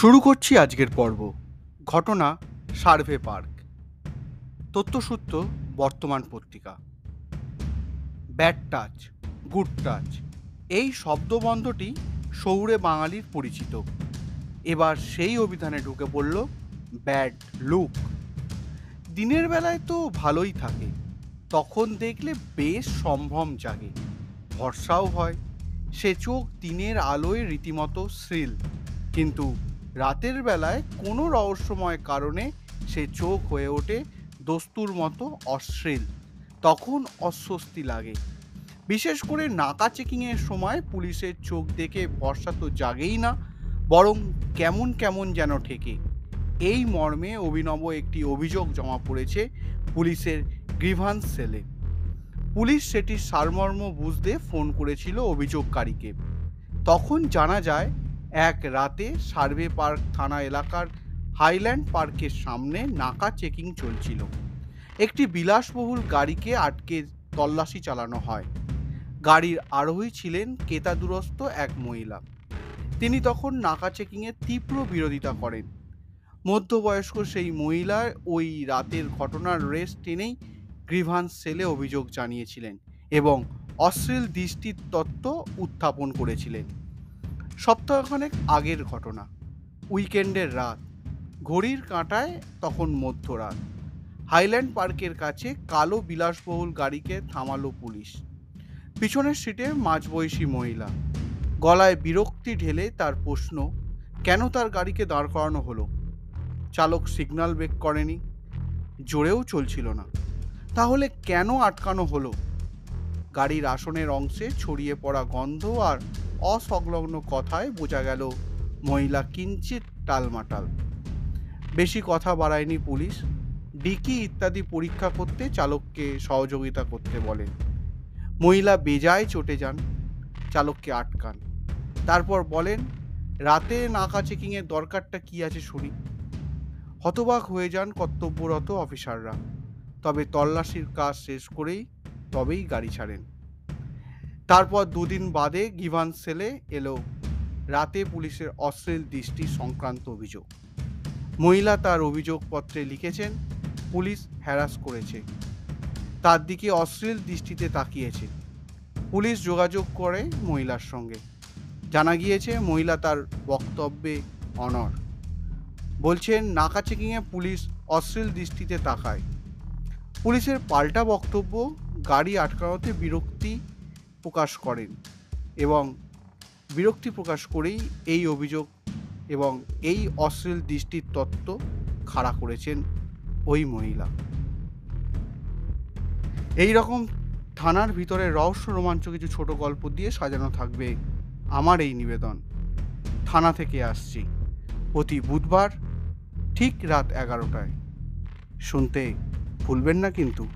শুরু করছি আজকের পর্ব। ঘটনা সার্ভে পার্ক। তথ্যসূত্র বর্তমান পত্রিকা। ব্যাড টাচ, গুড টাচ, এই শব্দবন্ধটি শহুরে বাঙালির পরিচিত। এবার সেই অভিধানে ঢুকে পড়ল ব্যাড লুক। দিনের বেলায় তো ভালোই থাকে, তখন দেখলে বেশ সম্ভ্রম জাগে, ভরসাও হয়। সে চোখ দিনের আলোয় রীতিমতো শ্রীল, কিন্তু রাতের বেলায় কোনো রহস্যময় কারণে সে চোখ হয়ে ওঠে দস্তুর মতো অশ্লীল। তখন অস্বস্তি লাগে। বিশেষ করে নাকা চেকিংয়ের সময় পুলিশের চোখ দেখে ভরসা তো জাগেই না, বরং কেমন কেমন যেন ঠেকে। এই মর্মে অভিনব একটি অভিযোগ জমা পড়েছে পুলিশের গ্রিভান্স সেলে। পুলিশ সেটির সারমর্ম বুঝতে ফোন করেছিল অভিযোগকারীকে। তখন জানা যায়, এক রাতে সার্ভে পার্ক থানা এলাকার হাইল্যান্ড পার্কের সামনে নাকা চেকিং চলছিল। একটি বিলাসবহুল গাড়িকে আটকে তল্লাশি চালানো হয়। গাড়ির আরোহী ছিলেন কেতাদুরস্ত এক মহিলা। তিনি তখন নাকা চেকিংয়ের তীব্র বিরোধিতা করেন। মধ্যবয়স্ক সেই মহিলা ওই রাতের ঘটনার রেশ টেনেই গ্রিভান্স সেলে অভিযোগ জানিয়েছিলেন এবং অশ্লীল দৃষ্টির তত্ত্ব উত্থাপন করেছিলেন। সপ্তাহখানেক আগের ঘটনা, উইকেন্ডের রাত। ঘড়ির কাঁটায় তখন মধ্যরাত। হাইল্যান্ড পার্কের কাছে কালো বিলাসবহুল গাড়িকে থামালো পুলিশ। পিছনের সিটে মাঝবয়সী মহিলা। গলায় বিরক্তি ঢেলে তার প্রশ্ন, কেন তার গাড়িকে দাঁড় করানো হলো? চালক সিগন্যাল ব্রেক করেনি, জোরেও চলছিল না। তাহলে কেন আটকানো হলো? গাড়ির আসনের অংশে ছড়িয়ে পড়া গন্ধ আর অসংলগ্ন কথায় বোঝা গেল মহিলা কিঞ্চিত টালমাটাল। বেশি কথা বাড়ায়নি পুলিশ। ডিকি ইত্যাদি পরীক্ষা করতে চালককে সহযোগিতা করতে বলেন। মহিলা বেজায় চটে যান, চালককে আটকান। তারপর বলেন, রাতে নাকা চেকিংয়ের দরকারটা কি আছে শুনি। হতবাক হয়ে যান কর্তব্যরত অফিসাররা। তবে তল্লাশির কাজ শেষ করেই তবেই গাড়ি ছাড়েন। তারপর দুদিন বাদে গ্রিভান্স সেলে এলো রাতে পুলিশের অশ্লীল দৃষ্টি সংক্রান্ত অভিযোগ। মহিলা তার অভিযোগপত্রে লিখেছেন, পুলিশ হ্যারাস করেছে, তার দিকে অশ্লীল দৃষ্টিতে তাকিয়েছে। পুলিশ যোগাযোগ করে মহিলার সঙ্গে। জানা গিয়েছে মহিলা তার বক্তব্যে অনড়। বলছেন নাকা চেকিংয়ে পুলিশ অশ্লীল দৃষ্টিতে তাকায়। পুলিশের পাল্টা বক্তব্য, গাড়ি আটকানোতে বিরক্তি প্রকাশ করেন এবং বিরক্তি প্রকাশ করেই এই অভিযোগ এবং এই অশ্লীল দৃষ্টির তত্ত্ব খাড়া করেছেন ওই মহিলা। এই রকম থানার ভিতরে রহস্য রোমাঞ্চ কিছু ছোট গল্প দিয়ে সাজানো থাকবে আমার এই নিবেদন। থানা থেকে আসছি প্রতি বুধবার ঠিক রাত 11টায়। শুনতে ভুলবেন না কিন্তু।